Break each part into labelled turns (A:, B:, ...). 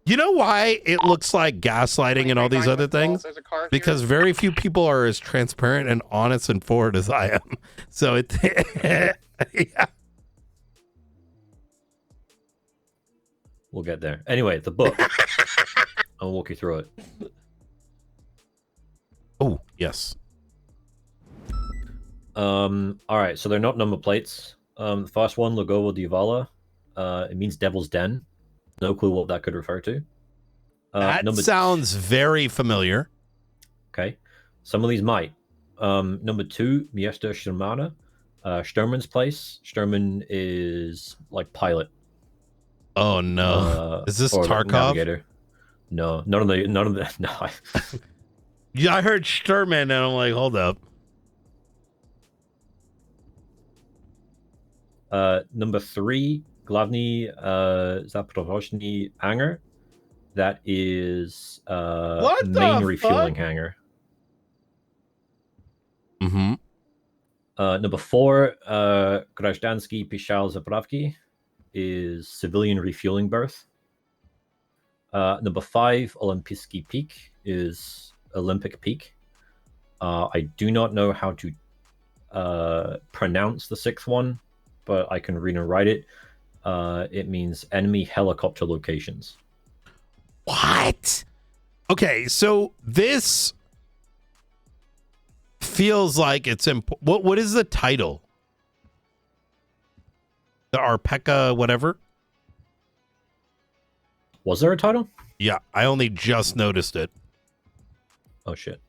A: You know why it looks like gaslighting and all these other things? Because very few people are as transparent and honest and forward as I am. So it, yeah.
B: We'll get there. Anyway, the book. I'll walk you through it.
A: Oh, yes.
B: All right, so they're not number plates. The first one, Logovo Divala, it means Devil's Den. No clue what that could refer to.
A: That sounds very familiar.
B: Okay. Some of these might. Number 2, Miesta Sturmana. Sturman's place. Sturman is like pilot.
A: Oh no. Is this Tarkov?
B: Navigator. No, none of the no.
A: Yeah, I heard Sturman and I'm like, hold up.
B: Number 3, Glavny Zaporozhny hangar. That is main refueling hangar.
A: Mm-hmm.
B: Number 4, Grazdansky Pishal Zapravki is civilian refueling berth. Number 5, Olympijski Peak is Olympic Peak. I do not know how to pronounce the 6th one, but I can read and write it. It means enemy helicopter locations.
A: What? Okay, so this feels like it's what is the title? The Arpeka whatever?
B: Was there a title?
A: Yeah, I only just noticed it.
B: Oh shit.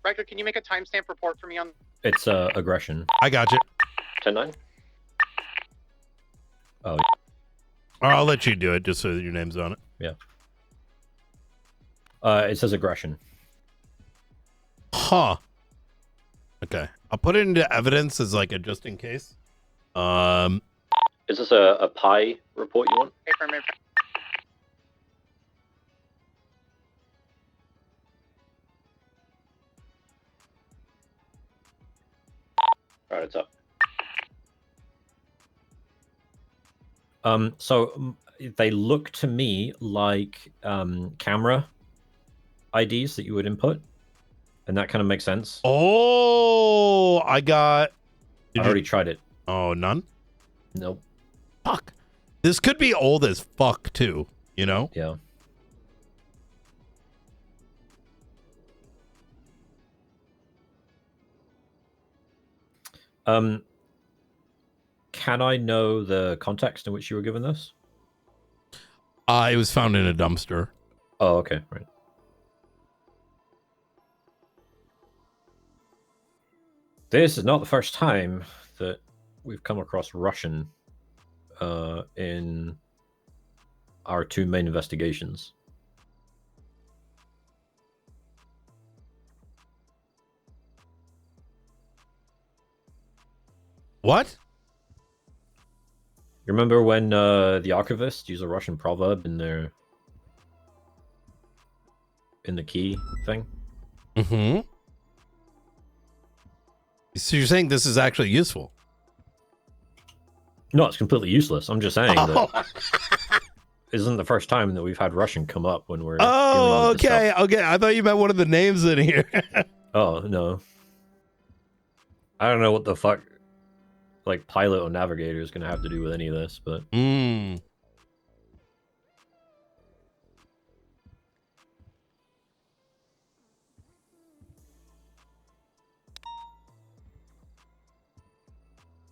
C: Riker, can you make a timestamp report for me on?
B: It's aggression.
A: I got you.
B: 10-9. Oh.
A: Or I'll let you do it just so that your name's on it.
B: Yeah. It says aggression.
A: Huh. Okay. I'll put it into evidence as like a just in case.
B: Is this a pie report you want? Alright, it's up. So they look to me like camera IDs that you would input, and that kind of makes sense.
A: Oh, I got.
B: I already tried it.
A: Oh, none?
B: Nope.
A: Fuck. This could be old as fuck too, you know?
B: Yeah. Can I know the context in which you were given this?
A: It was found in a dumpster.
B: Oh, okay, right. This is not the first time that we've come across Russian in our 2 main investigations.
A: What?
B: You remember when the archivists use a Russian proverb in the key thing?
A: Mm-hmm. So you're saying this is actually useful?
B: No, it's completely useless. I'm just saying that isn't the first time that we've had Russian come up when we're.
A: Oh, okay, okay. I thought you meant one of the names in here.
B: Oh no. I don't know what the fuck, like pilot or navigator is gonna have to do with any of this, but.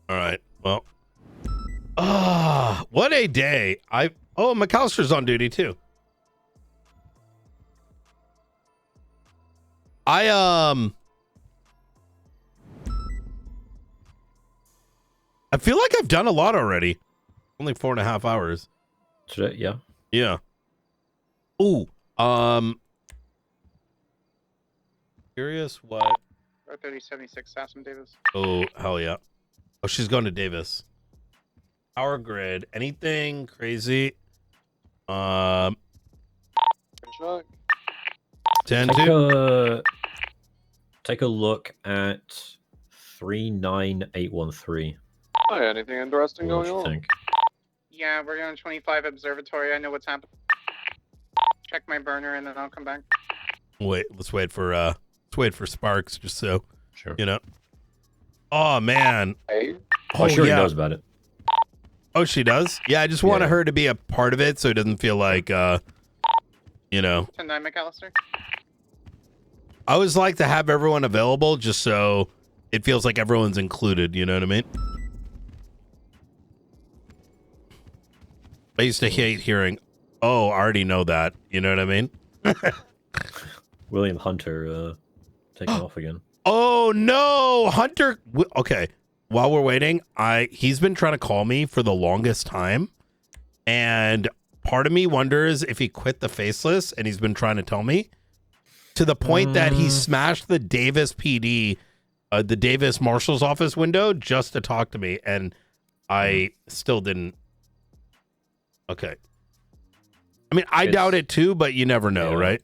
A: All right. Well. What a day. McAllister's on duty too. I feel like I've done a lot already. Only 4.5 hours.
B: Today, yeah.
A: Yeah. Ooh. Curious what.
C: 3076 Sassam Davis.
A: Oh, hell yeah. Oh, she's going to Davis. Power grid. Anything crazy? 10
B: Take a look at 39813.
D: Hi, anything interesting
B: What
D: going
B: do you
D: on?
B: think?
C: Yeah, we're on 25 Observatory. I know what's happening. Check my burner and then I'll come back.
A: Let's wait for Sparks, just so
B: Sure.
A: you know. Oh man.
D: Hey,
B: Oh, sure,
A: yeah.
B: he knows about it.
A: Oh, she does? Yeah, I just wanted
B: Yeah.
A: her to be a part of it so it doesn't feel like, you know.
C: 10-9 McAllister.
A: I always like to have everyone available just so it feels like everyone's included, you know what I mean? I used to hate hearing, oh, I already know that, you know what I mean?
B: William Hunter taking off again.
A: Oh, no, Hunter. Okay, while we're waiting, he's been trying to call me for the longest time, and part of me wonders if he quit the Faceless, and he's been trying to tell me, to the point that he smashed the Davis PD, the Davis Marshal's office window just to talk to me, and I still didn't. Okay. I mean, I doubt it too, but you never know, right?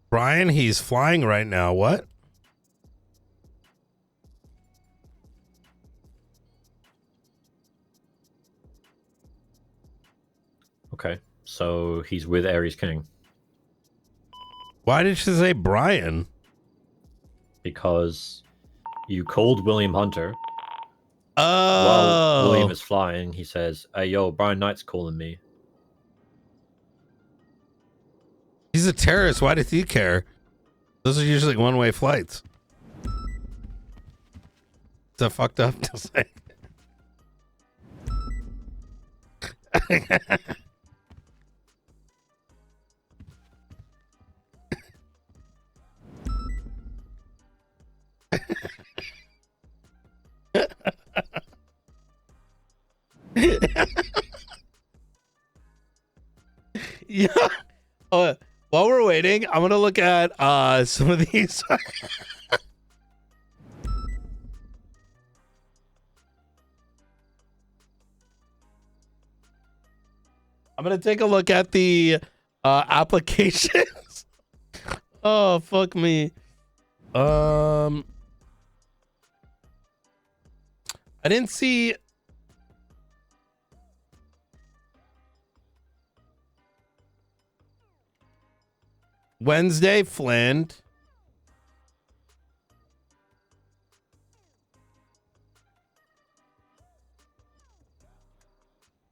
A: Brian, he's flying right now. What?
B: Okay, so he's with Aries King.
A: Why did she say Brian?
B: Because you called William Hunter.
A: Oh.
B: While William is flying, he says, hey, yo, Brian Knight's calling me.
A: He's a terrorist. Why does he care? Those are usually one-way flights. Is that fucked up to say? Yeah. While we're waiting, I'm gonna look at some of these. I'm gonna take a look at the applications. Oh, fuck me. I didn't see. Wednesday, Flint.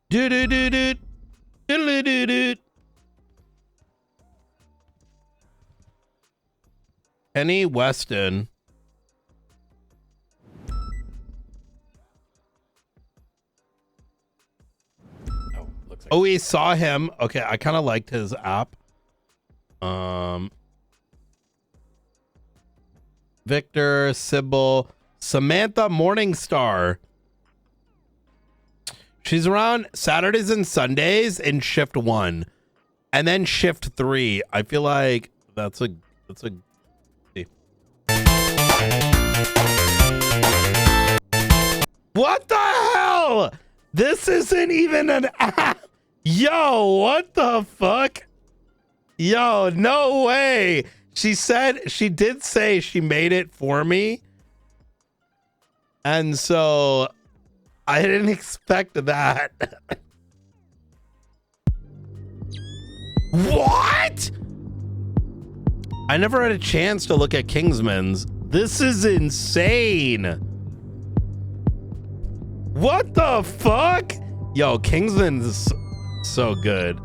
A: Do do do do do do do. Penny Weston. Oh, we saw him. Okay, I kind of liked his app. Victor, Sybil, Samantha Morningstar. She's around Saturdays and Sundays in shift 1, and then shift 3. I feel like that's a. What the hell? This isn't even an app. Yo, what the fuck? Yo, no way. She did say she made it for me. And so I didn't expect that. What? I never had a chance to look at Kingsman's. This is insane. What the fuck? Yo, Kingsman's so good.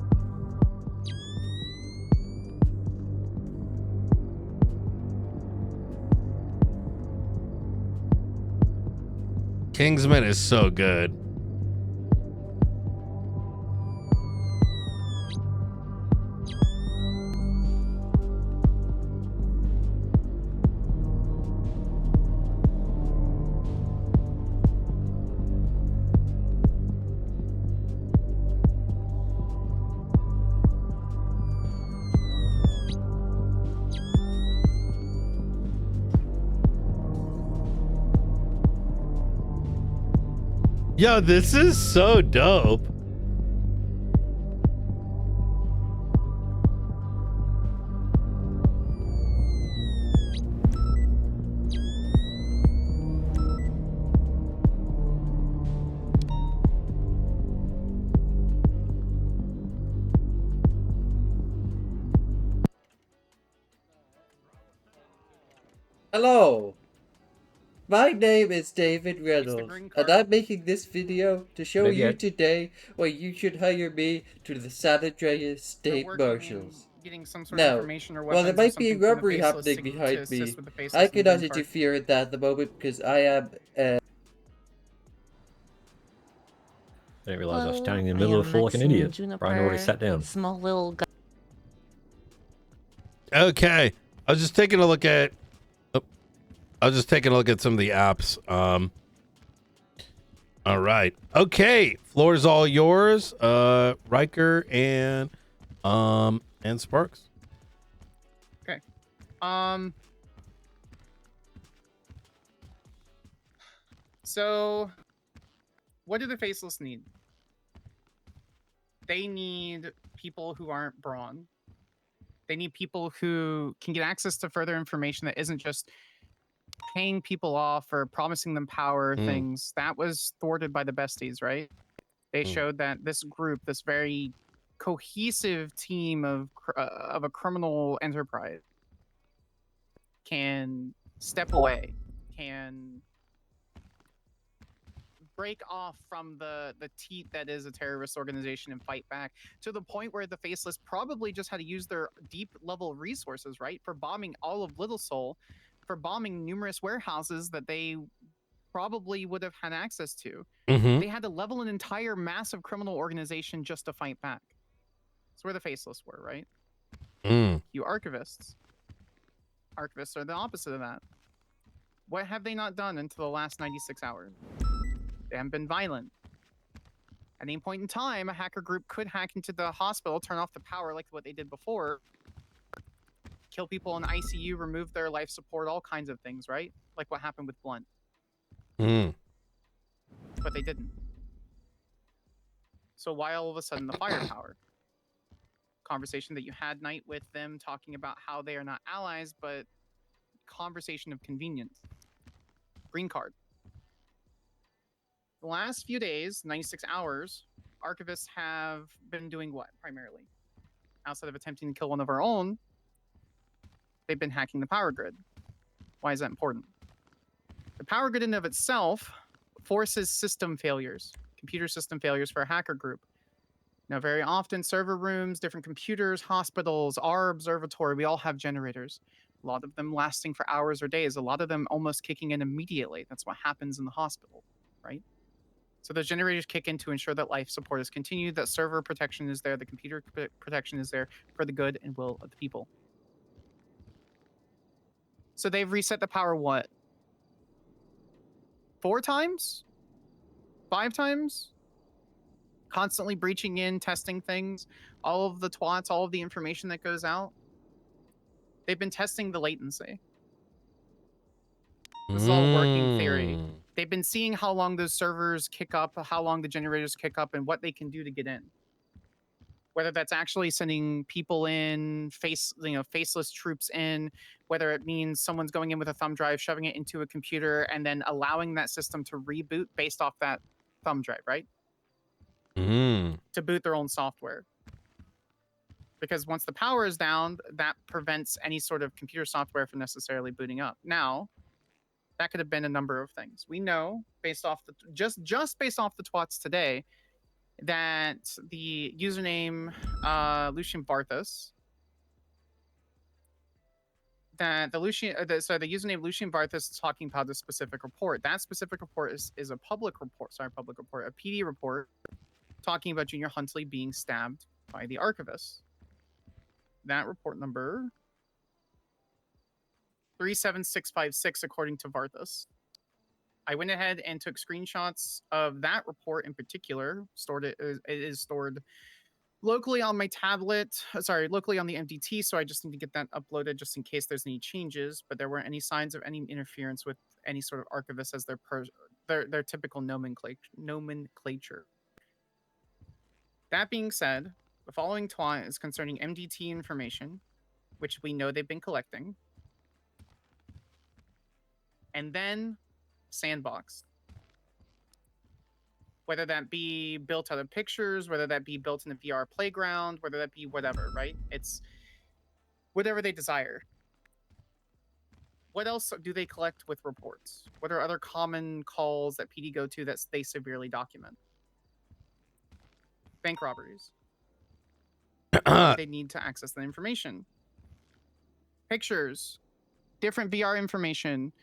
A: Kingsman is so good. Yo, this is so dope.
E: Hello, my name is David
C: the
E: Reynolds,
C: green
E: and
C: card.
E: I'm making this video to show
B: Not
E: you
B: yet.
E: today why you should hire me to the San Andreas
C: They're
E: State
C: working in
E: Marshals.
C: getting some sort of
E: Now,
C: information or
E: while
C: weapons
E: there
C: or
E: might be a
C: something from the
E: robbery
C: faceless
E: happening
C: to
E: behind
C: assist
E: me,
C: with the faceless
E: I
C: and the
E: cannot
C: green card.
E: interfere in that at the moment because I am
B: I didn't realize I was
F: Hello,
B: standing in the
F: I
B: middle of the
F: am
B: floor like an
F: Maxine
B: idiot.
F: Juniper,
B: Brian already sat down.
F: Small little guy.
A: Okay. I was just taking a look at some of the apps. All right. Okay. Floor's all yours. Riker and Sparks.
C: So, what do the faceless need? They need people who aren't brawn. They need people who can get access to further information that isn't just paying people off or promising them power things. That was thwarted by the besties, right? They showed that this group, this very cohesive team of a criminal enterprise, can step away, can break off from the teat that is a terrorist organization and fight back, to the point where the faceless probably just had to use their deep level resources, right, for bombing all of Little Seoul, for bombing numerous warehouses that they probably would have had access to.
A: Mm-hmm.
C: They had to level an entire massive criminal organization just to fight back. That's where the faceless were, right? You archivists. Archivists are the opposite of that. What have they not done until the last 96 hours? They haven't been violent. At any point in time, a hacker group could hack into the hospital, turn off the power like what they did before, kill people in ICU, remove their life support, all kinds of things, right? Like what happened with Blunt. But they didn't. So why all of a sudden the firepower? Conversation that you had night with them talking about how they are not allies, but conversation of convenience. Green card. The last few days, 96 hours, archivists have been doing what primarily? Outside of attempting to kill one of our own, they've been hacking the power grid. Why is that important? The power grid in of itself forces system failures, computer system failures for a hacker group. Now, very often, server rooms, different computers, hospitals, our observatory, we all have generators. A lot of them lasting for hours or days, a lot of them almost kicking in immediately. That's what happens in the hospital, right? So those generators kick in to ensure that life support is continued, that server protection is there, the computer protection is there for the good and will of the people. So they've reset the power what? 4 times? 5 times? Constantly breaching in, testing things, all of the twats, all of the information that goes out. They've been testing the latency. This is all working theory. They've been seeing how long those servers kick up, how long the generators kick up, and what they can do to get in. Whether that's actually sending people in, faceless troops in, whether it means someone's going in with a thumb drive, shoving it into a computer, and then allowing that system to reboot based off that thumb drive, right? To boot their own software. Because once the power is down, that prevents any sort of computer software from necessarily booting up. Now, that could have been a number of things. We know, based off the just based off the twats today, that the username Lucian Barthos that the username Lucian Varthus is talking about the specific report. That specific report is a public report. Sorry, public report, a PD report talking about Junior Huntley being stabbed by the archivist. That report number 37656, according to Varthus. I went ahead and took screenshots of that report in particular. It is stored locally on my tablet. Locally on the MDT. So I just need to get that uploaded just in case there's any changes. But there weren't any signs of any interference with any sort of archivist as their typical nomenclature. That being said, the following twat is concerning MDT information, which we know they've been collecting. And then sandbox. Whether that be built out of pictures, whether that be built in a VR playground, whether that be whatever, right? It's whatever they desire. What else do they collect with reports? What are other common calls that PD go to that they severely document? Bank robberies. They need to access the information. Pictures. Different VR information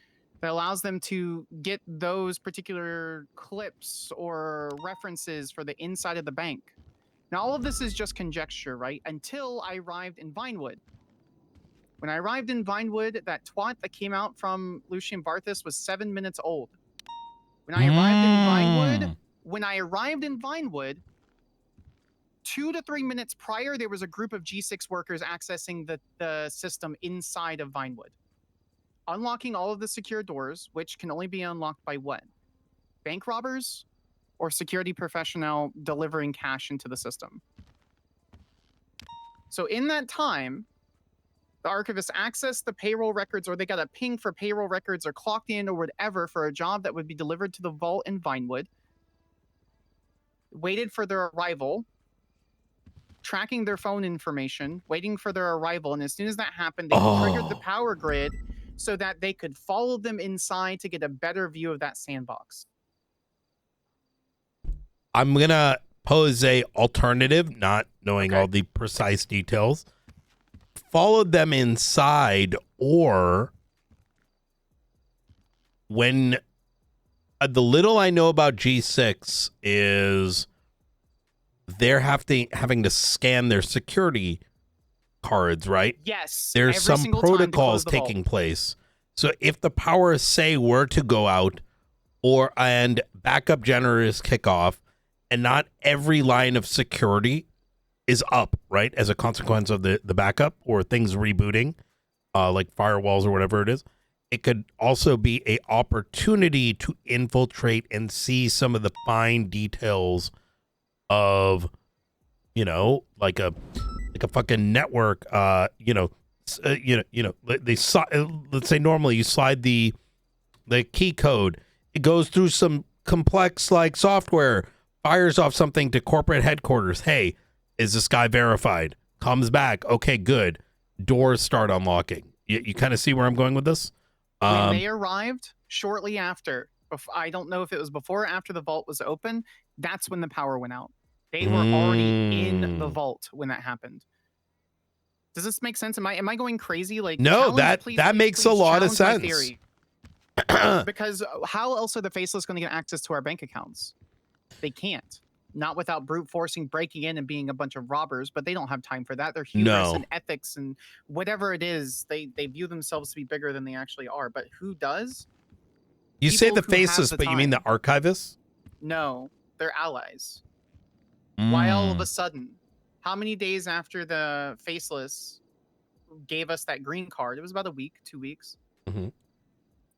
C: that allows them to get those particular clips or references for the inside of the bank. Now, all of this is just conjecture, right? Until I arrived in Vinewood. When I arrived in Vinewood, that twat that came out from Lucian Varthus was 7 minutes old. When I arrived in Vinewood, 2 to 3 minutes prior, there was a group of G6 workers accessing the system inside of Vinewood. Unlocking all of the secure doors, which can only be unlocked by what? Bank robbers or security personnel delivering cash into the system. So in that time, the archivist accessed the payroll records, or they got a ping for payroll records or clocked in or whatever for a job that would be delivered to the vault in Vinewood, waited for their arrival, tracking their phone information, waiting for their arrival, and as soon as that happened, they triggered the power grid so that they could follow them inside to get a better view of that sandbox.
A: I'm going to pose a alternative, not knowing all the precise details. Followed them inside, or when the little I know about G6 is they're having to scan their security cards, right?
C: Yes.
A: There's some protocols taking place. So if the power, say, were to go out and backup generators kick off and not every line of security is up, right, as a consequence of the backup or things rebooting, like firewalls or whatever it is, it could also be a opportunity to infiltrate and see some of the fine details of, like a fucking network, let's say normally you slide the key code, it goes through some complex like software, fires off something to corporate headquarters. Hey, is this guy verified? Comes back. Okay, good. Doors start unlocking. You kind of see where I'm going with this?
C: When they arrived shortly after, I don't know if it was before or after the vault was open, that's when the power went out. They were already in the vault when that happened. Does this make sense? Am I going crazy? Like,
A: no, that makes a lot of sense.
C: Theory. Because how else are the faceless going to get access to our bank accounts? They can't. Not without brute forcing, breaking in, and being a bunch of robbers. But they don't have time for that. Their hubris and ethics and whatever it is, they view themselves to be bigger than they actually are. But who does?
A: You say the faceless, but you mean the archivists?
C: No, they're allies. Why all of a sudden? How many days after the faceless gave us that green card? It was about a week, 2 weeks.
A: Mm-hmm.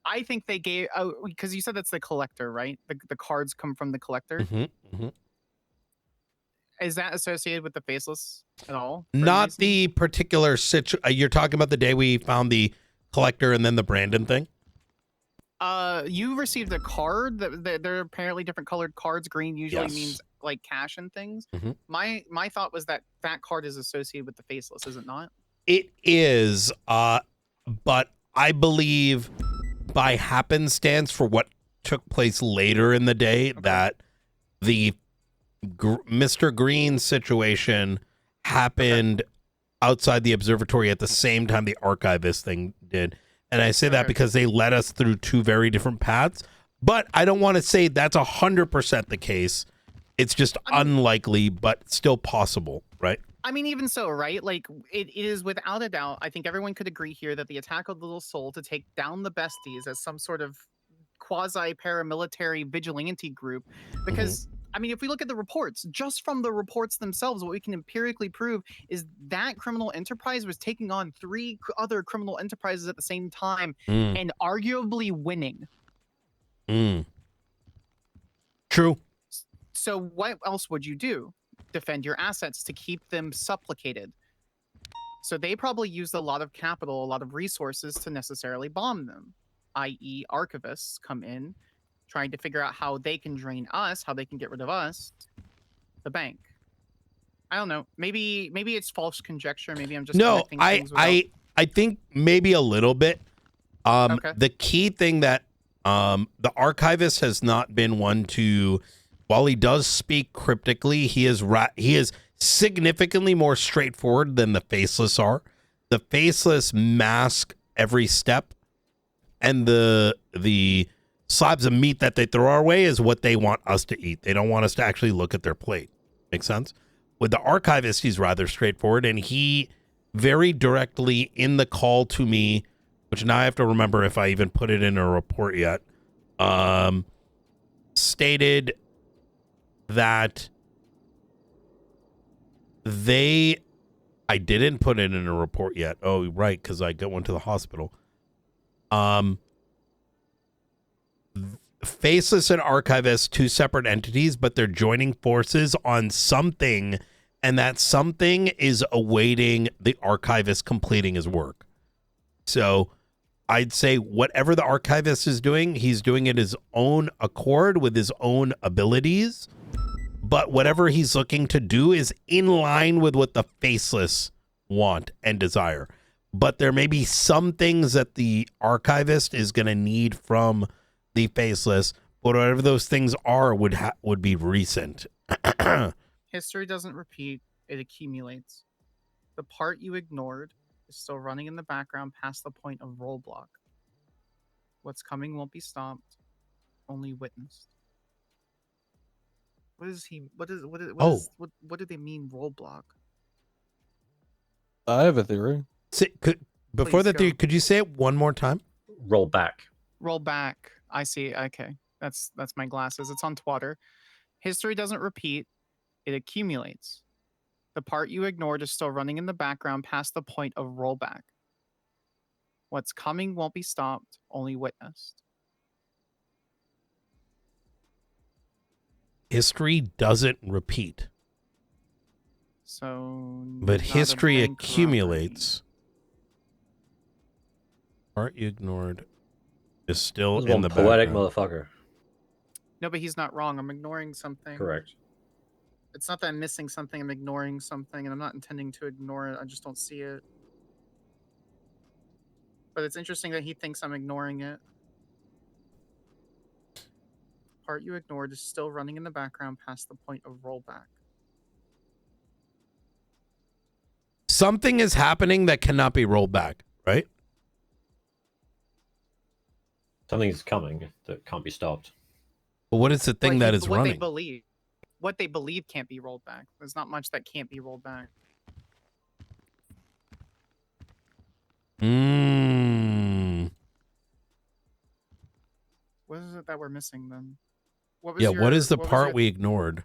C: I think they gave, because you said that's the collector, right? The cards come from the collector.
A: Mm-hmm. Mm-hmm.
C: Is that associated with the faceless at all?
A: Not the particular you're talking about the day we found the collector and then the Brandon thing?
C: You received a card that they're apparently different colored cards. Green usually means like cash and things.
A: Mm-hmm.
C: My thought was that card is associated with the faceless, is it not?
A: It is, but I believe by happenstance for what took place later in the day that the Mr. Green situation happened outside the observatory at the same time the archivist thing did. And I say that
C: Sure.
A: because they led us through two very different paths. But I don't want to say that's 100% the case. It's just
C: I mean-
A: unlikely, but still possible, right?
C: I mean, even so, right? Like, it is without a doubt, I think everyone could agree here that the attack of the Little Soul to take down the Besties as some sort of quasi-paramilitary vigilante group, because, I mean, if we look at the reports, just from the reports themselves, what we can empirically prove is that criminal enterprise was taking on three other criminal enterprises at the same time
A: Mm,
C: and arguably winning.
A: mm. True.
C: So what else would you do? Defend your assets to keep them supplicated. So they probably used a lot of capital, a lot of resources to necessarily bomb them, i.e. archivists come in trying to figure out how they can drain us, how they can get rid of us, the bank. I don't know. Maybe it's false conjecture. Maybe I'm just
A: No,
C: connecting things without...
A: I think maybe a little bit.
C: Okay.
A: The key thing that the archivist has not been one to, while he does speak cryptically, he is significantly more straightforward than the faceless are. The faceless mask every step, and the slabs of meat that they throw our way is what they want us to eat. They don't want us to actually look at their plate. Make sense? With the archivist, he's rather straightforward, and he very directly in the call to me, which now I have to remember if I even put it in a report yet, stated that I didn't put it in a report yet. Oh, right, because I went to the hospital. Faceless and Archivist, two separate entities, but they're joining forces on something, and that something is awaiting the Archivist completing his work. So I'd say whatever the Archivist is doing, he's doing it his own accord with his own abilities. But whatever he's looking to do is in line with what the Faceless want and desire. But there may be some things that the Archivist is going to need from the Faceless, but whatever those things are would be recent.
C: History doesn't repeat, it accumulates. The part you ignored is still running in the background past the point of roadblock. What's coming won't be stopped, only witnessed. What is he? What do they mean roadblock?
F: I have a theory.
A: Before
C: Please
A: that,
C: go.
A: could you say it one more time?
B: Roll back.
C: Roll back. I see. Okay, that's my glasses. It's on Twitter. History doesn't repeat; it accumulates. The part you ignored is still running in the background past the point of rollback. What's coming won't be stopped, only witnessed.
A: History doesn't repeat,
C: So,
A: but
C: not a
A: history
C: bank
A: accumulates. Part you ignored is still
B: This is
A: in
B: one
A: the
B: poetic
A: background.
B: motherfucker.
C: robbery. No, but he's not wrong. I'm ignoring something.
B: Correct.
C: It's not that I'm missing something. I'm ignoring something, and I'm not intending to ignore it. I just don't see it. But it's interesting that he thinks I'm ignoring it. Part you ignored is still running in the background past the point of rollback.
A: Something is happening that cannot be rolled back, right?
B: Something's coming that can't be stopped.
A: But what is the thing that is
C: what
A: running?
C: they believe. What they believe can't be rolled back. There's not much that can't be rolled back. What is it that we're missing then? What was
A: What is the
C: what was
A: part
C: your-
A: we ignored?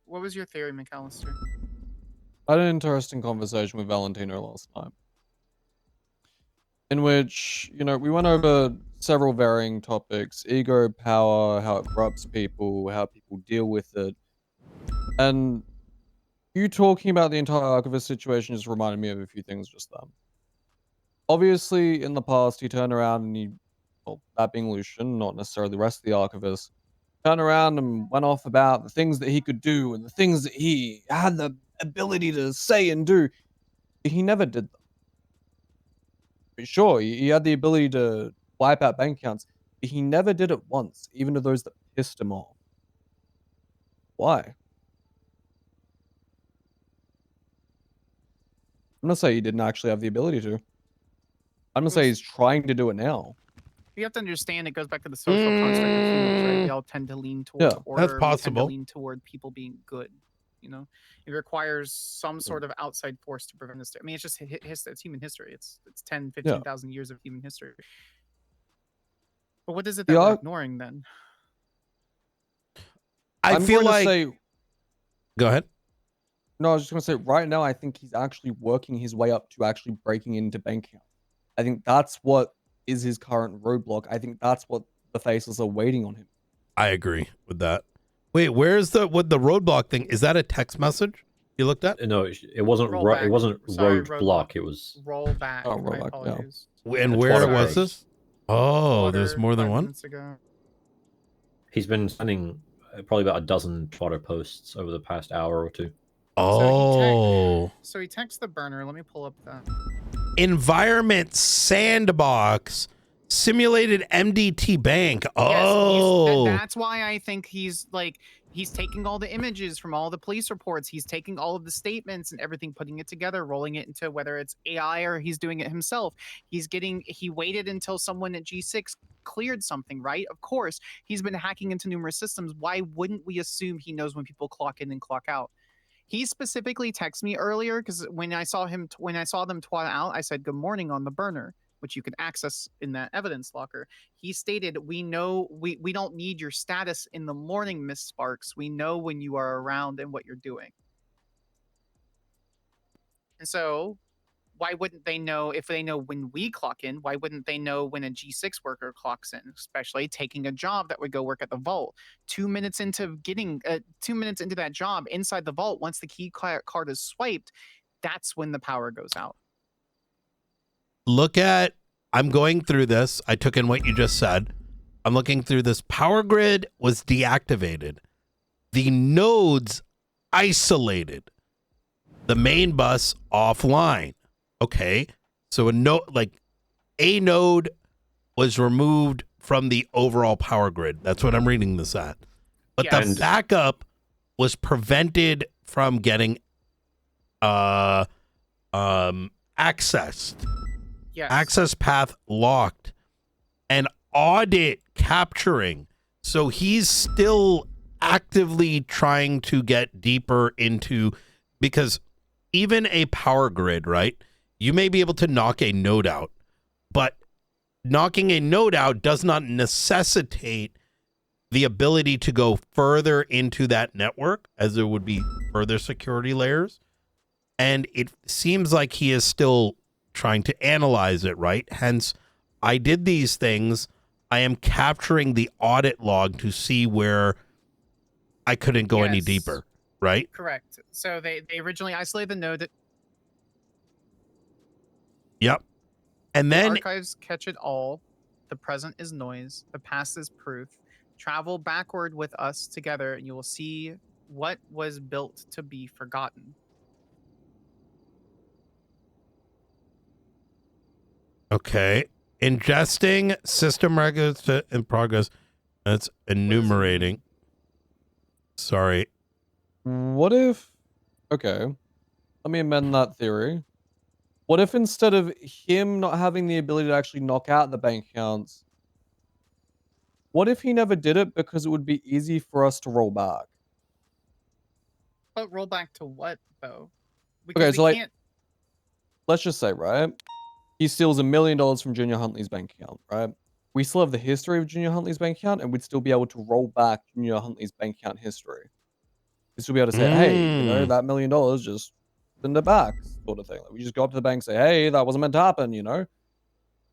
C: What was your theory, McAllister?
F: I had an interesting conversation with Valentino last night, in which, we went over several varying topics: ego, power, how it corrupts people, how people deal with it. And you talking about the entire archivist situation just reminded me of a few things just then. Obviously, in the past, he turned around and that being Lucian, not necessarily the rest of the archivists, turned around and went off about the things that he could do and the things that he had the ability to say and do. He never did them. Sure, he had the ability to wipe out bank accounts, but he never did it once, even to those that pissed him off. Why? I'm not saying he didn't actually have the ability to. I'm gonna say he's trying to do it now.
C: You have to understand it goes back to the social construct of humans, right? We all tend to lean toward
F: Yeah,
C: order.
A: that's
C: We tend to
A: possible.
C: lean toward people being good. You know, it requires some sort of outside force to prevent this. I mean, it's just it's human history. It's 10, 15,000 years of human history. But what is it that we're ignoring then?
A: I
F: I'm
A: feel
F: going to
A: like.
F: say,
A: Go ahead.
F: no, I was just going to say right now, I think he's actually working his way up to actually breaking into bank account. I think that's what is his current roadblock. I think that's what the faceless are waiting on him.
A: I agree with that. Wait, where's the roadblock thing? Is that a text message you looked at?
B: No, it wasn't.
C: Rollback.
B: It wasn't
C: Sorry,
B: roadblock. It was
C: rollback.
F: Oh,
C: My
F: rollback, yeah.
C: apologies.
A: And
B: a
A: where
B: Twitter
A: was
B: post.
A: this? Oh, there's more than
C: 5
A: one?
C: minutes ago.
B: He's been sending probably about a dozen Twitter posts over the past hour or two.
A: Oh.
C: So he texts the burner. Let me pull up that.
A: Environment sandbox simulated MDT bank.
C: Yes,
A: Oh.
C: that's why I think he's taking all the images from all the police reports. He's taking all of the statements and everything, putting it together, rolling it into whether it's AI or he's doing it himself. He waited until someone at G6 cleared something, right? Of course, he's been hacking into numerous systems. Why wouldn't we assume he knows when people clock in and clock out? He specifically texted me earlier because when I saw them twat out, I said good morning on the burner, which you can access in that evidence locker. He stated, we know we don't need your status in the morning, Miss Sparks. We know when you are around and what you're doing. And so why wouldn't they know if they know when we clock in? Why wouldn't they know when a G6 worker clocks in, especially taking a job that would go work at the vault? 2 minutes into getting 2 minutes into that job inside the vault, once the key card is swiped, that's when the power goes out.
A: I'm going through this. I took in what you just said. I'm looking through this. Power grid was deactivated. The nodes isolated. The main bus offline. Okay. So a node was removed from the overall power grid. That's what I'm reading this at. But the backup was prevented from getting accessed.
C: Yes.
A: Access path locked. And audit capturing. So he's still actively trying to get deeper into, because even a power grid, right? You may be able to knock a node out, but knocking a node out does not necessitate the ability to go further into that network, as there would be further security layers. And it seems like he is still trying to analyze it, right? Hence, I did these things. I am capturing the audit log to see where I couldn't go any deeper, right?
C: Correct. So they originally isolated the node that.
A: Yep. And then
C: archives catch it all. The present is noise. The past is proof. Travel backward with us together, and you will see what was built to be forgotten.
A: okay. Ingesting system records in progress. That's enumerating. Sorry.
F: What if... Okay. Let me amend that theory. What if instead of him not having the ability to actually knock out the bank accounts, what if he never did it because it would be easy for us to roll back?
C: But roll back to what, though?
F: Okay, so like, let's just say, right? He steals $1 million from Junior Huntley's bank account, right? We still have the history of Junior Huntley's bank account, and we'd still be able to roll back Junior Huntley's bank account history. We'd still be able to say, hey, you know, that $1 million, just send it back, sort of thing. Like, we just go up to the bank and say, hey, that wasn't meant to happen, you know?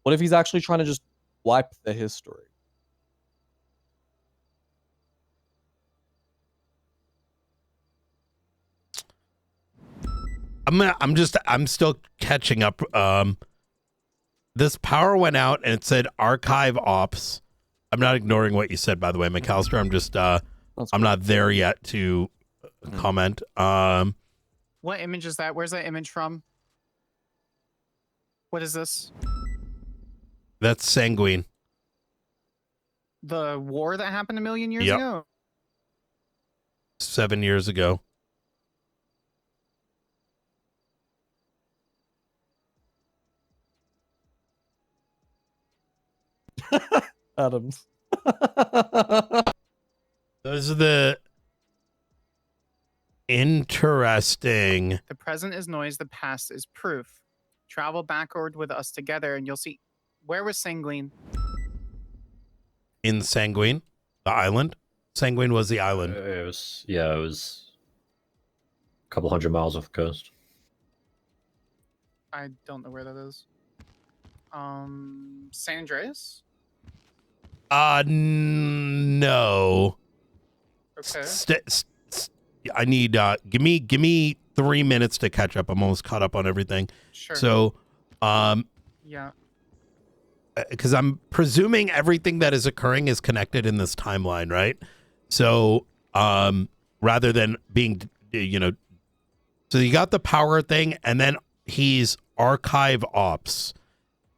F: What if he's actually trying to just wipe the history?
A: I'm still catching up. This power went out and it said archive ops. I'm not ignoring what you said, by the way, McAllister. I'm just I'm not there yet to comment.
C: What image is that? Where's that image from? What is this?
A: That's Sanguine.
C: The war that happened a million years
A: Yep.
C: ago?
A: 7 years ago.
F: Adams.
A: Those are the interesting.
C: The present is noise, the past is proof. Travel backward with us together and you'll see. Where was Sanguine?
A: In Sanguine, the island. Sanguine was the island.
B: It was a couple 100 miles off the coast.
C: I don't know where that is. San Andreas?
A: No.
C: Okay.
A: I need give me 3 minutes to catch up. I'm almost caught up on everything.
C: Sure.
A: So,
C: yeah.
A: because I'm presuming everything that is occurring is connected in this timeline, right? So, rather than being, so you got the power thing, and then he's archive ops,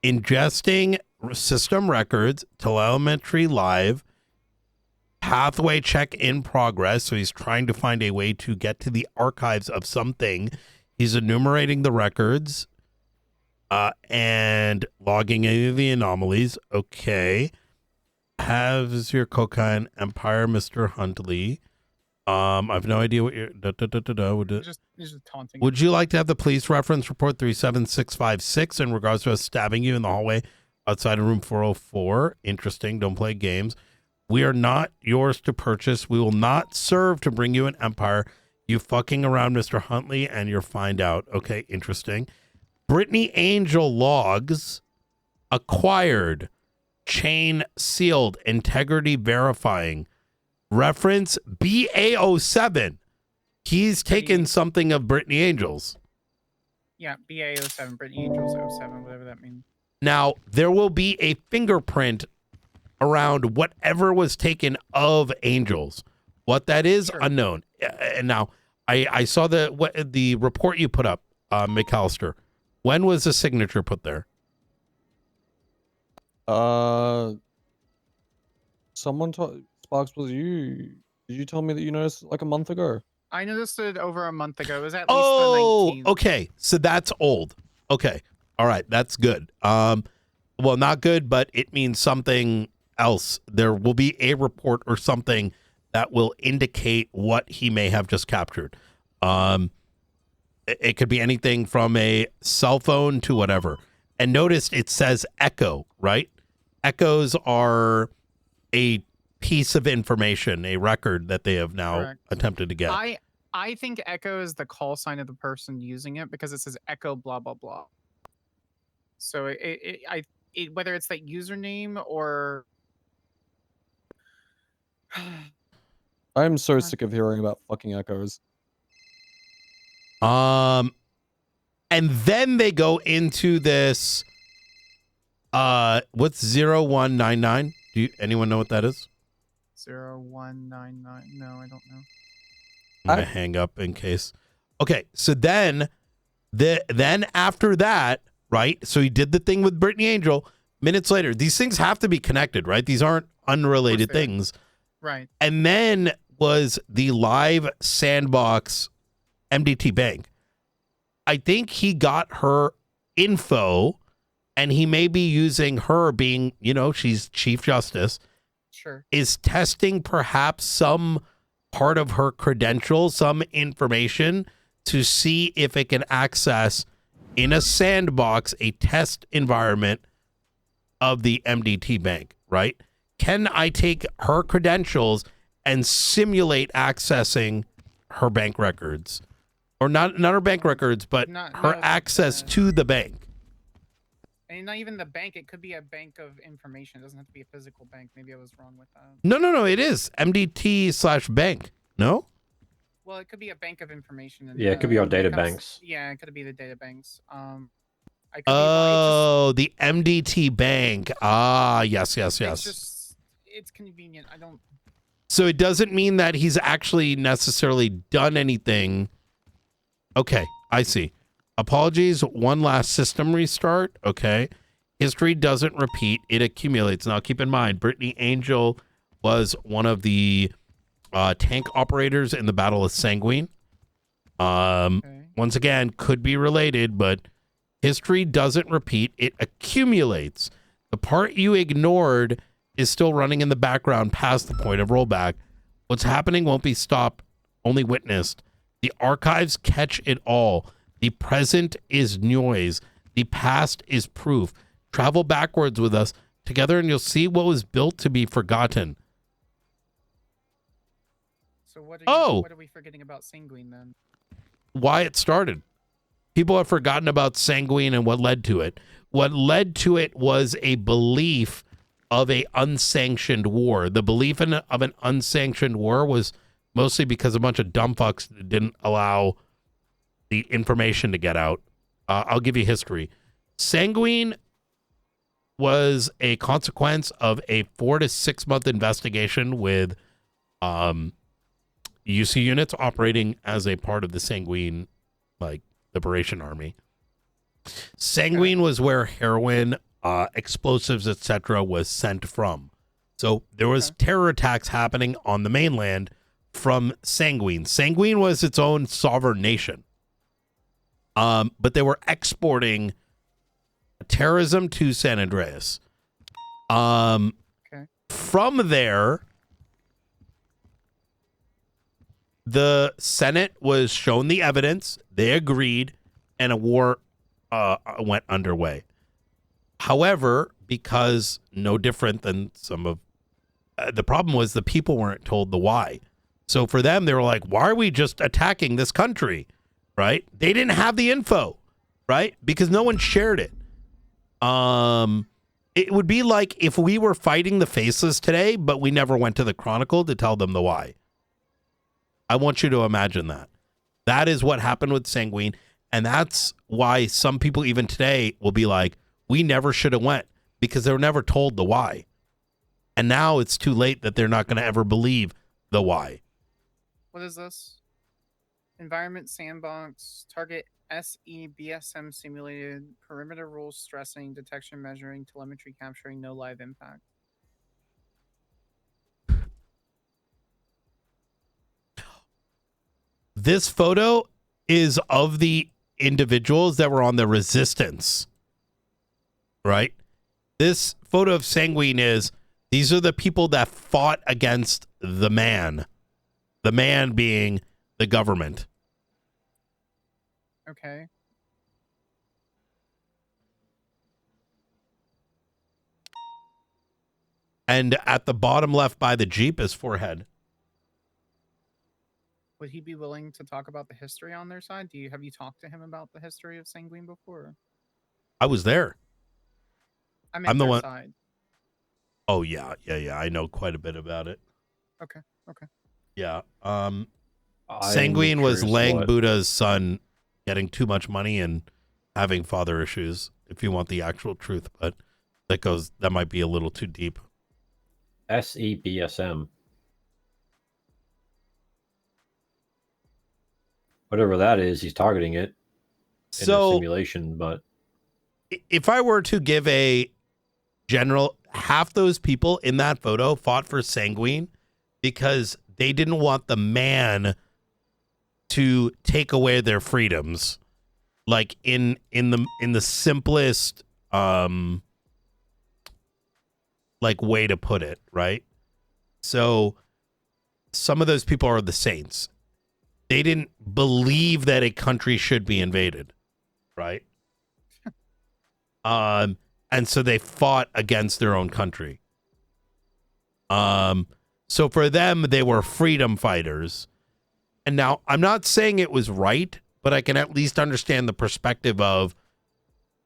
A: ingesting system records, telemetry live, pathway check in progress. So he's trying to find a way to get to the archives of something. He's enumerating the records and logging any of the anomalies. Okay. Has your cocaine empire, Mr. Huntley. I've no idea what you're.
C: Just taunting.
A: Would you like to have the police reference report 37656 in regards to us stabbing you in the hallway outside of room 404? Interesting. Don't play games. We are not yours to purchase. We will not serve to bring you an empire. You fucking around, Mr. Huntley, and you'll find out. Okay, interesting. Brittany Angel logs acquired, chain sealed, integrity verifying. Reference BA07. He's taken something of Brittany Angel's.
C: Yeah, BA07, Brittany Angels 07, whatever that means.
A: Now, there will be a fingerprint around whatever was taken of Angels. What that is,
C: Sure.
A: unknown. And now, I saw the report you put up, McAllister. When was the signature put there?
F: Someone told Sparks, was you? Did you tell me that you noticed like a month ago?
C: I noticed it over a month ago. It was at least
A: Oh,
C: the 19th.
A: okay. So that's old. Okay. All right. That's good. Well, not good, but it means something else. There will be a report or something that will indicate what he may have just captured. It could be anything from a cell phone to whatever. And notice it says echo, right? Echoes are a piece of information, a record that they have now
C: Correct.
A: attempted to get.
C: I think echo is the call sign of the person using it because it says echo blah blah blah. So whether it's that username or
F: I'm so sick of hearing about fucking echoes.
A: And then they go into this what's 0199? Do anyone know what that is?
C: 0199. No, I don't know.
A: I'm gonna hang up in case. Okay, so then after that, right? So he did the thing with Brittany Angel. Minutes later, these things have to be connected, right? These aren't unrelated
C: they are.
A: things.
C: Right.
A: And then was the live sandbox MDT bank. I think he got her info, and he may be using her being, she's Chief Justice,
C: Sure.
A: is testing perhaps some part of her credentials, some information to see if it can access in a sandbox, a test environment of the MDT bank, right? Can I take her credentials and simulate accessing her bank records? Or not her bank records, but her access to the bank.
C: And not even the bank. It could be a bank of information. It doesn't have to be a physical bank. Maybe I was wrong with that.
A: No. It is MDT/bank. No?
C: Well, it could be a bank of information. And,
B: Yeah, it could be our data
C: it comes-
B: banks.
C: Yeah, it could be the data banks. I could
A: Oh, the MDT bank. Ah, yes.
C: it's convenient. I don't.
A: So it doesn't mean that he's actually necessarily done anything. Okay, I see. Apologies. One last system restart. Okay. History doesn't repeat. It accumulates. Now, keep in mind, Brittany Angel was one of the tank operators in the Battle of Sanguine.
C: Okay.
A: Once again, could be related, but history doesn't repeat. It accumulates. The part you ignored is still running in the background past the point of rollback. What's happening won't be stopped, only witnessed. The archives catch it all. The present is noise. The past is proof. Travel backwards with us together and you'll see what was built to be forgotten.
C: So what
A: Oh.
C: what are we forgetting about Sanguine then?
A: Why it started. People have forgotten about Sanguine and what led to it. What led to it was a belief of a unsanctioned war. The belief of an unsanctioned war was mostly because a bunch of dumb fucks didn't allow the information to get out. I'll give you history. Sanguine was a consequence of a 4 to 6 month investigation with UC units operating as a part of the Sanguine Liberation Army. Sanguine was where heroin, explosives, etc. was sent from. So there was terror attacks happening on the mainland from Sanguine. Sanguine was its own sovereign nation. But they were exporting terrorism to San Andreas. From there, the Senate was shown the evidence. They agreed, and a war went underway. However, because no different than some of the problem was the people weren't told the why. So for them, they were like, why are we just attacking this country? Right? They didn't have the info, right? Because no one shared it. It would be like if we were fighting the Faceless today, but we never went to the Chronicle to tell them the why. I want you to imagine that. That is what happened with Sanguine. And that's why some people even today will be like, we never should have went, because they were never told the why. And now it's too late that they're not going to ever believe the why.
C: What is this? Environment sandbox, target SEBSM simulated, perimeter rules stressing, detection measuring, telemetry capturing, no live impact.
A: This photo is of the individuals that were on the resistance, right? This photo of Sanguine is, these are the people that fought against the man being the government.
C: Okay.
A: And at the bottom left by the Jeep is forehead.
C: Would he be willing to talk about the history on their side? Have you talked to him about the history of Sanguine before?
A: I was there.
C: I meant
A: I'm the
C: their
A: one.
C: side.
A: Oh yeah. I know quite a bit about it.
C: Okay.
A: Yeah. Sanguine was Lang Buddha's son getting too much money and having father issues, if you want the actual truth, but that might be a little too deep.
B: SEBSM. Whatever that is, he's targeting it in a simulation, but
A: if I were to give a general, half those people in that photo fought for Sanguine because they didn't want the man to take away their freedoms, like in the simplest way to put it, right? So some of those people are the saints. They didn't believe that a country should be invaded, right? And so they fought against their own country. So for them, they were freedom fighters. And now I'm not saying it was right, but I can at least understand the perspective of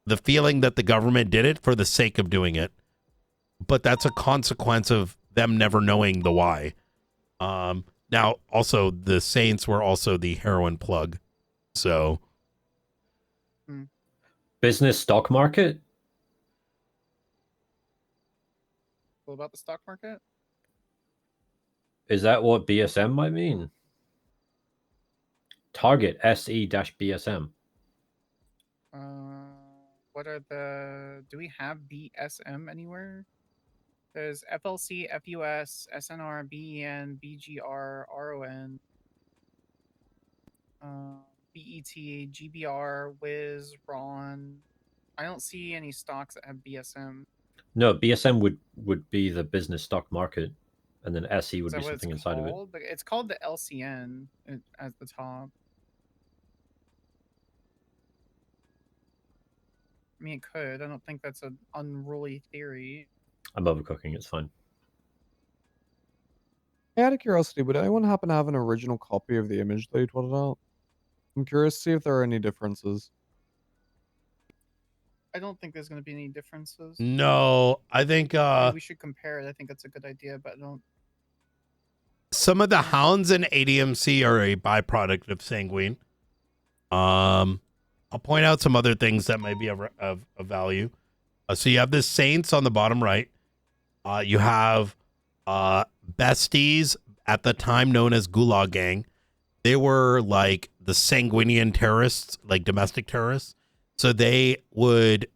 A: the feeling that the government did it for the sake of doing it. But that's a consequence of them never knowing the why. Now, also, the Saints were also the heroin plug. So.
B: Business stock market?
C: What about the stock market?
B: Is that what BSM might mean? Target SE-BSM.
C: What are do we have BSM anywhere? There's FLC, FUS, SNR, BEN, BGR, RON, BET, GBR, Wiz, RON. I don't see any stocks that have BSM.
B: No, BSM would be the business stock market, and then SE would
C: Is
B: be
C: that what it's
B: something inside of it.
C: called? It's called the LCN at the top. I mean, it could. I don't think that's an unruly theory.
B: I'm overcooking. It's fine.
F: Out of curiosity, would anyone happen to have an original copy of the image that he tweeted out? I'm curious to see if there are any differences.
C: I don't think there's going to be any differences.
A: No, I think
C: Maybe we should compare it. I think that's a good idea, but I don't.
A: some of the hounds in ADMC are a byproduct of sanguine. I'll point out some other things that may be of value. So you have the Saints on the bottom right. You have Besties, at the time known as Gulag Gang. They were like the sanguinian terrorists, like domestic terrorists. So they would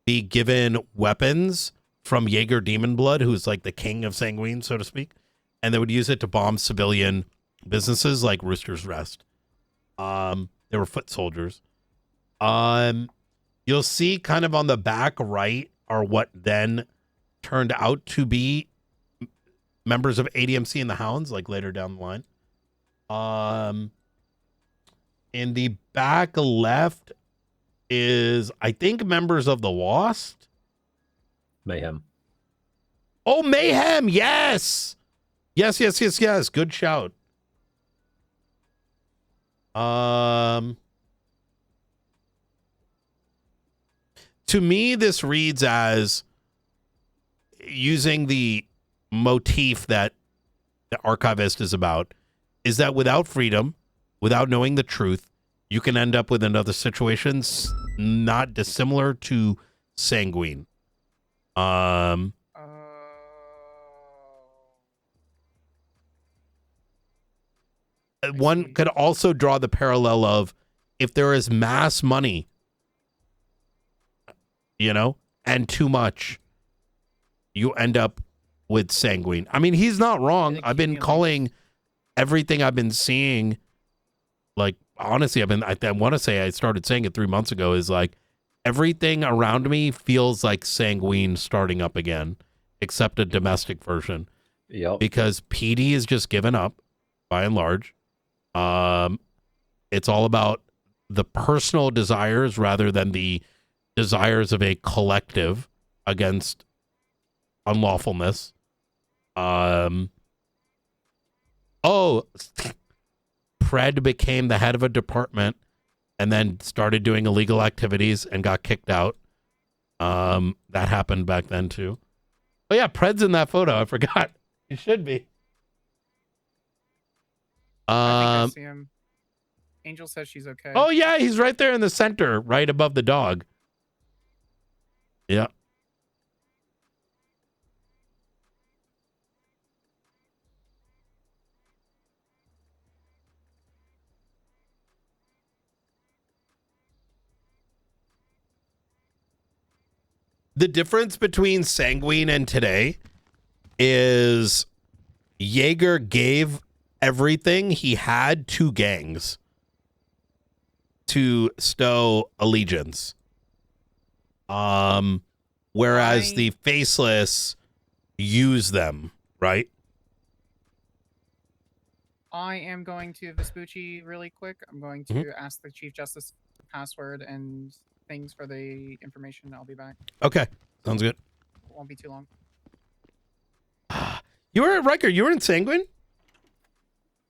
A: be given weapons from Jaeger Demon Blood, who's like the king of sanguine, so to speak. And they would use it to bomb civilian businesses like Rooster's Rest. They were foot soldiers. You'll see kind of on the back right are what then turned out to be members of ADMC and the Hounds, like later down the line. In the back left is, I think, members of the Lost.
B: Mayhem.
A: Oh, Mayhem. Yes. Yes. Good shout. To me, this reads as using the motif that the archivist is about, is that without freedom, without knowing the truth, you can end up with another situation not dissimilar to sanguine. One could also draw the parallel of if there is mass money, and too much, you end up with sanguine. I mean, he's not wrong. I've been calling everything I've been seeing, like, honestly, I want to say I started saying it 3 months ago, is like everything around me feels like sanguine starting up again, except a domestic version.
B: Yep.
A: Because PD is just given up by and large. It's all about the personal desires rather than the desires of a collective against unlawfulness. Pred became the head of a department and then started doing illegal activities and got kicked out. That happened back then too. Oh yeah, Pred's in that photo. I forgot. He should be.
C: I think I see him. Angel says she's okay.
A: Oh yeah, he's right there in the center, right above the dog. Yeah. The difference between sanguine and today is Jaeger gave everything he had to gangs to stow allegiance. Whereas the faceless use them, right?
C: I am going to Vespucci really quick. I'm going to ask the Chief Justice the password and things for the information. I'll be back.
A: Okay, sounds good.
C: It won't be too long.
A: You were at Riker. You were in Sanguine?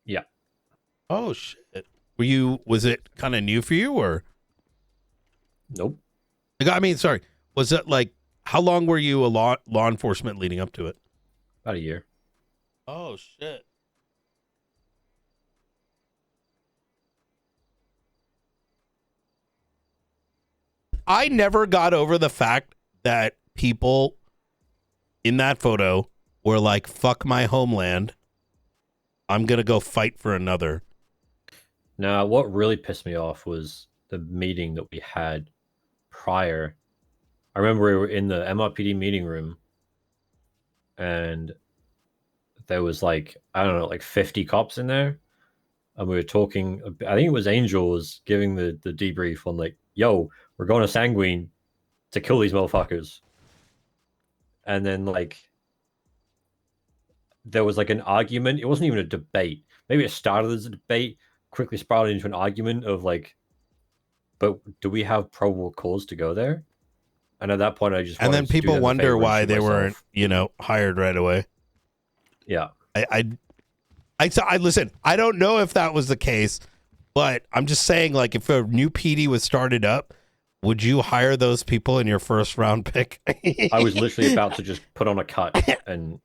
B: Yeah.
A: Oh shit. Was it kind of new for you, or?
B: Nope.
A: I mean, sorry. Was it like, how long were you a law enforcement leading up to it?
B: About a year.
A: Oh shit. I never got over the fact that people in that photo were like, fuck my homeland. I'm going to go fight for another.
B: Now, what really pissed me off was the meeting that we had prior. I remember we were in the MRPD meeting room and there was like, I don't know, like 50 cops in there. And we were talking, I think it was Angel was giving the debrief on like, yo, we're going to Sanguine to kill these motherfuckers. and then like there was like an argument. It wasn't even a debate. Maybe it started as a debate, quickly sprouted into an argument of like, but do we have probable cause to go there? And at that point, I just
A: And then
B: wanted to do
A: people
B: them a
A: wonder
B: favor and
A: why
B: shoot
A: they weren't,
B: myself.
A: you know, hired right away.
B: Yeah.
A: I listen, I don't know if that was the case, but I'm just saying, like, if a new PD was started up, would you hire those people in your first round pick?
B: I was literally about to just put on a cut and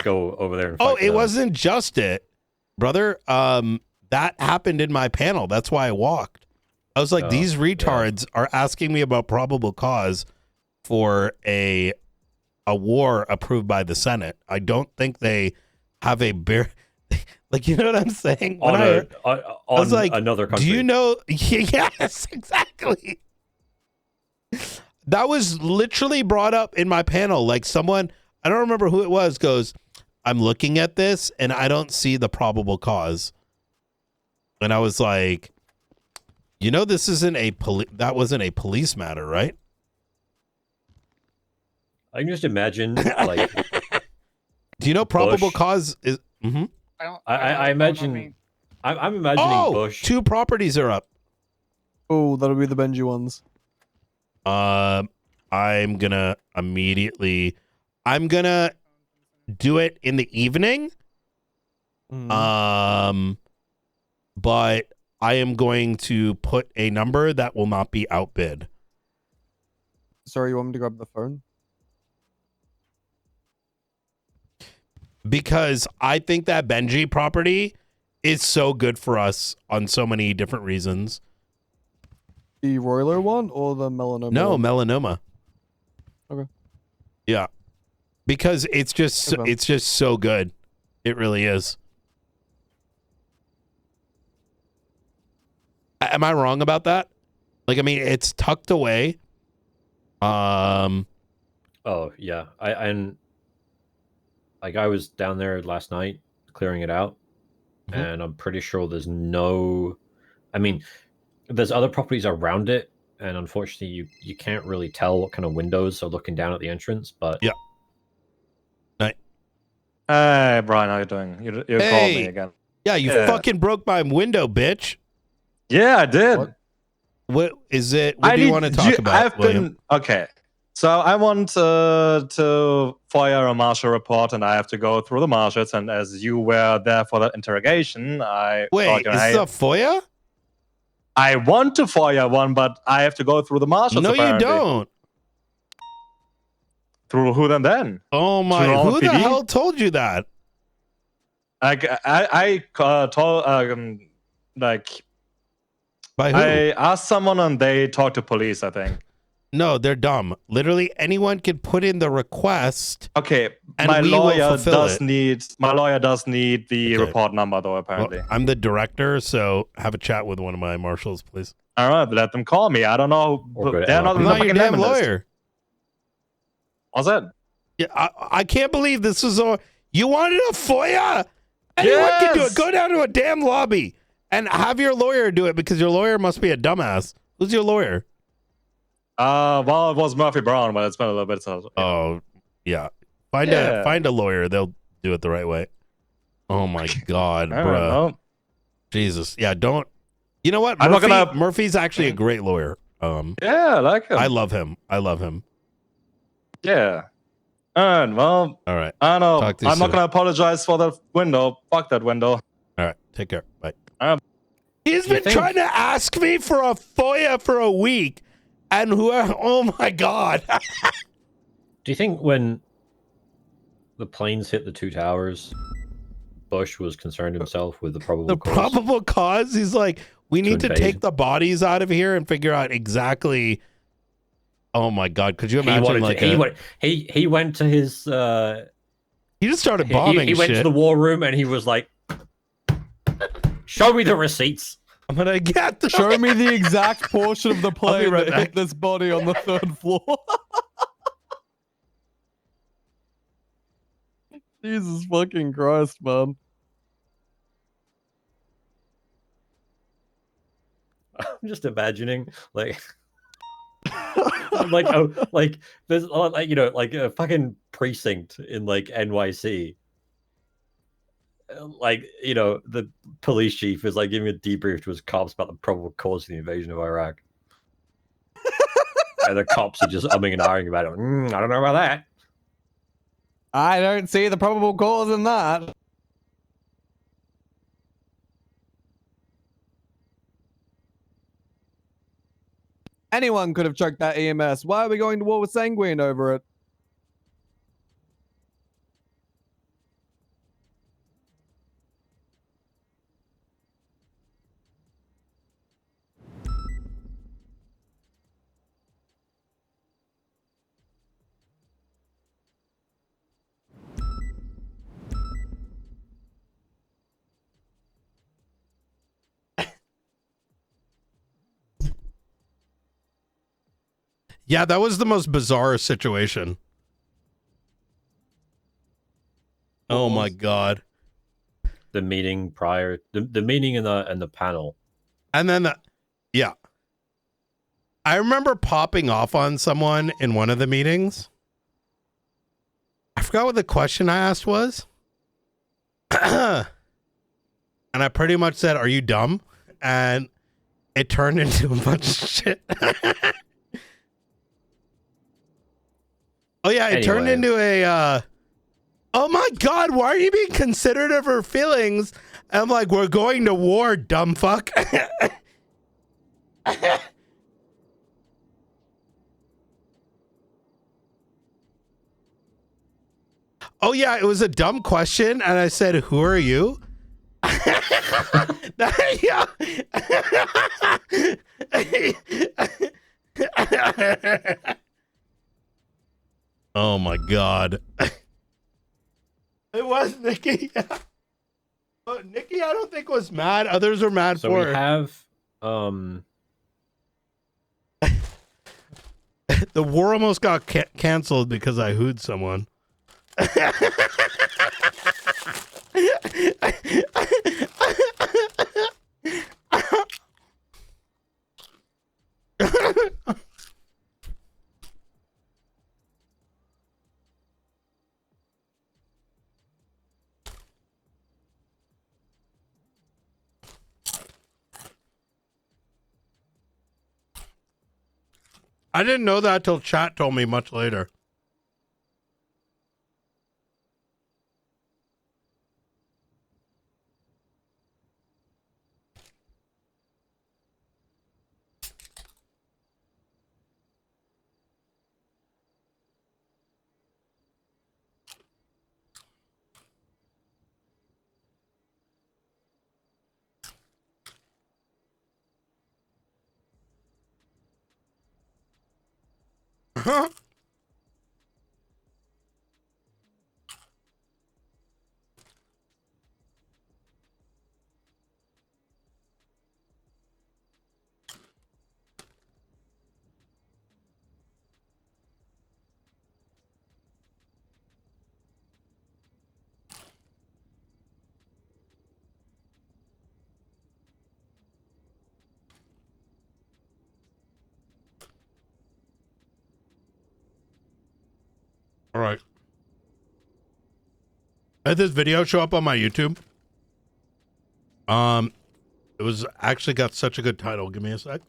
B: go over there and fight
A: Oh,
B: for
A: it
B: them.
A: wasn't just it, brother. That happened in my panel. That's why I walked. I was like,
B: Oh,
A: these
B: yeah.
A: retards are asking me about probable cause for a war approved by the Senate. I don't think they have a bear. Like, you know what I'm saying? When
B: on
A: I was like,
B: another country.
A: do you know? Yes, exactly. That was literally brought up in my panel. Like someone, I don't remember who it was, goes, I'm looking at this and I don't see the probable cause. And I was like, you know, this isn't that wasn't a police matter, right?
B: I can just imagine, like,
A: Do you know probable
B: Bush.
A: cause is? Mm-hmm.
B: I imagine. I'm imagining
A: Oh,
B: Bush.
A: 2 properties are up.
F: Oh, that'll be the Benji ones.
A: I'm gonna immediately. I'm gonna do it in the evening.
F: Mhm.
A: But I am going to put a number that will not be outbid.
F: Sorry, you want me to grab the phone?
A: Because I think that Benji property is so good for us on so many different reasons.
F: The Roiler one or the melanoma?
A: No,
F: one?
A: melanoma.
F: Okay.
A: Yeah. Because it's just
F: Okay.
A: it's just so good. It really is. Am I wrong about that? Like, I mean, it's tucked away.
B: Oh yeah, and like I was down there last night clearing it out, and I'm pretty sure there's no. I mean, there's other properties around it, and unfortunately, you can't really tell what kind of windows are looking down at the entrance. But
A: Yeah.
G: Hey, Brian, how you doing? You called me
A: Hey.
G: again.
A: Yeah, you
G: Yeah.
A: fucking broke my window, bitch.
G: Yeah, I did.
A: What is it? What do you want to talk about, William?
G: Okay. So I want to fire a Marshal report, and I have to go through the Marshals. And as you were there for the interrogation, I
A: Wait,
G: thought,
A: is this a FOIA?
G: I want to fire one, but I have to go through the Marshals.
A: No,
G: apparently.
A: you don't.
G: Through who then?
A: Oh my!
G: Through
A: Who the
G: PD?
A: hell told you that?
G: I told like
A: By who?
G: I asked someone, and they talked to police. I think.
A: No, they're dumb. Literally, anyone can put in the request.
G: Okay,
A: And
G: my
A: we will
G: lawyer
A: fulfill
G: does
A: it.
G: need the
A: Okay.
G: report number though. Apparently,
A: Well, I'm the director, so have a chat with one of my marshals, please.
G: all right, let them call me. I don't know.
B: Or go to
G: They're not
A: I'm
G: in the
A: not your
G: fucking
A: damn
G: name list.
A: lawyer.
G: What's that?
A: Yeah, I can't believe this is a. You wanted a FOIA? Anyone can do it.
G: Yes!
A: Go down to a damn lobby and have your lawyer do it because your lawyer must be a dumbass. Who's your lawyer?
G: Well, it was Murphy Brown, but it's been a little bit. So, yeah.
A: Oh, yeah. Find a lawyer. They'll do it the right way. Oh my God,
G: I don't
A: bruh.
G: know.
A: Jesus. Yeah, don't. You know what?
G: I'm not gonna-
A: Murphy's actually a great lawyer.
G: Yeah, I like him.
A: I love him. I love him.
G: Yeah. And well,
A: All right.
G: I know.
A: Talk to you
G: I'm not
A: soon.
G: gonna apologize for the window. Fuck that window.
A: All right. Take care. Bye.
B: Do
A: He's
B: you
A: been
B: think-
A: trying to ask me for a FOIA for a week. And oh my God.
B: do you think when the planes hit the 2 towers, Bush was concerned himself with the probable
A: The
B: cause?
A: probable cause? He's like, we need to
B: invade.
A: take the bodies out of here and figure out exactly. Oh my God. Could you
B: He
A: imagine
B: wanted
A: like
B: to, he went to his
A: he just started
B: he
A: bombing
B: went to
A: shit.
B: the war room and he was like, show me the receipts.
A: I'm going to get the
F: Show me the exact portion of the
A: I'll be
F: plane
A: right
F: that
A: back.
F: hit this body on the 3rd floor. Jesus fucking Christ, man.
B: I'm just imagining, like, like, oh, like there's like like a fucking precinct in like NYC. Like the police chief is like giving a debrief to his cops about the probable cause of the invasion of Iraq. And the cops are just umming and ahhing about it. I don't know about that.
F: I don't see the probable cause in that. Anyone could have chucked that EMS. Why are we going to war with Sanguine over it?
A: Yeah, that was the most bizarre situation. Oh my god.
B: The meeting prior, the meeting and the panel.
A: And then yeah. I remember popping off on someone in one of the meetings. I forgot what the question I asked was. And I pretty much said, "Are you dumb?" And it turned into a bunch of shit. Oh yeah, it turned into a oh my god, why are you being considerate of her feelings? And I'm like, we're going to war, dumb fuck. Oh yeah, it was a dumb question, and I said, "Who are you?" Oh my god. It was Nikki. Nikki, I don't think was mad. Others were mad
B: So
A: for
B: we
A: her.
B: have
A: The war almost got canceled because I hooed someone. I didn't know that till chat told me much later. All right. Did this video show up on my YouTube? It was actually got such a good title. Give me a sec.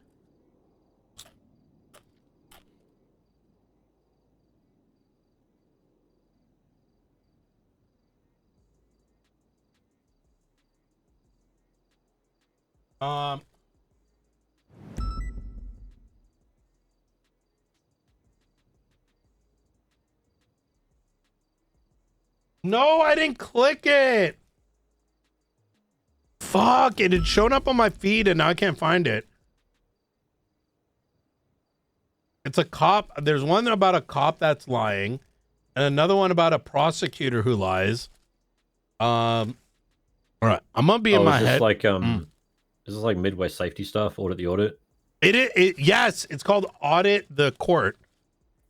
A: No, I didn't click it. Fuck, it had shown up on my feed and now I can't find it. It's a cop. There's one about a cop that's lying and another one about a prosecutor who lies. All right, I'm gonna be in my head.
B: Like is this like Midwest safety stuff? Audit the audit.
A: Yes, it's called Audit the Court.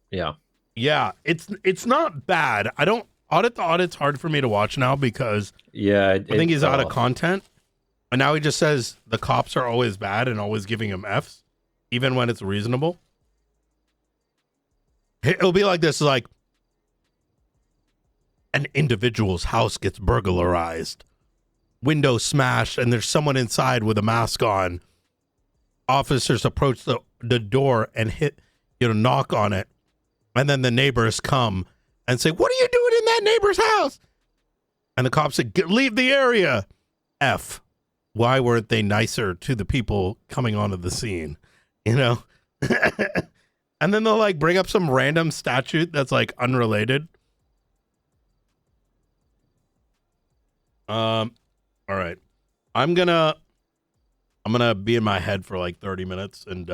B: Yeah.
A: Yeah, it's not bad. I don't Audit the Audit's hard for me to watch now because
B: I
A: think he's out of content. And now he just says the cops are always bad and always giving him Fs, even when it's reasonable. It'll be like this, like an individual's house gets burglarized, window smashed, and there's someone inside with a mask on. Officers approach the door and knock on it. And then the neighbors come and say, "What are you doing in that neighbor's house?" And the cops say, "Leave the area." F. Why weren't they nicer to the people coming onto the scene? You know? And then they'll like bring up some random statute that's like unrelated. All right. I'm gonna be in my head for like 30 minutes and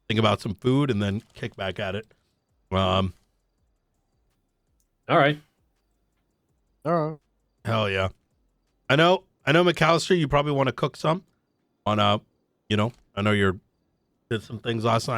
A: think about some food and then kick back at it.
B: All right.
F: All right.
A: Hell yeah. I know, McAllister, you probably want to cook some on I know you did some things last night.